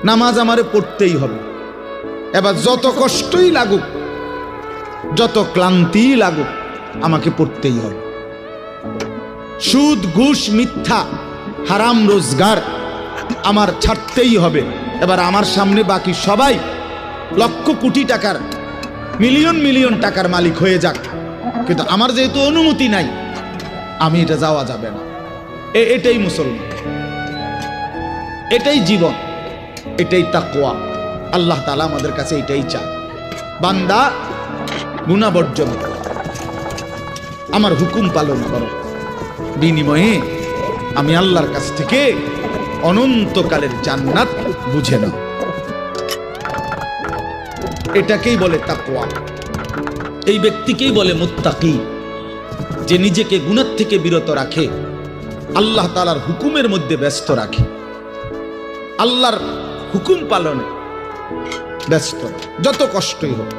নামাজ আমারে পড়তেই হবে। এবার যত কষ্টই লাগুক, যত ক্লান্তি লাগুক, আমাকে পড়তেই হবে। সুদ, ঘুষ, মিথ্যা, হারাম রোজগার আমার ছাড়তেই হবে। এবার আমার সামনে বাকি সবাই লক্ষ কোটি টাকার, মিলিয়ন মিলিয়ন টাকার মালিক হয়ে যাক, কিন্তু আমার যেহেতু অনুমতি নাই, আমি এটা যাওয়া যাবে না। এটাই মুসলমান, এটাই জীবন, এটাই তাকওয়া। আল্লাহ তাআলা আমাদের কাছে এটাই চায়, বান্দা গুনাহ বর্জন করো, আমার হুকুম পালন করো, বিনিময়ে আমি আল্লাহর কাছ থেকে অনন্তকালের জান্নাত বুঝে নাও। এটাকেই বলে তাকওয়া। এই ব্যক্তিকেই বলে মুত্তাকি, যে নিজেকে গুনাহ থেকে বিরত রাখে, আল্লাহ তাআলার হুকুমের মধ্যে ব্যস্ত রাখে, আল্লাহর হুকুম পালনে ব্যস্ত, যত কষ্টই হোক।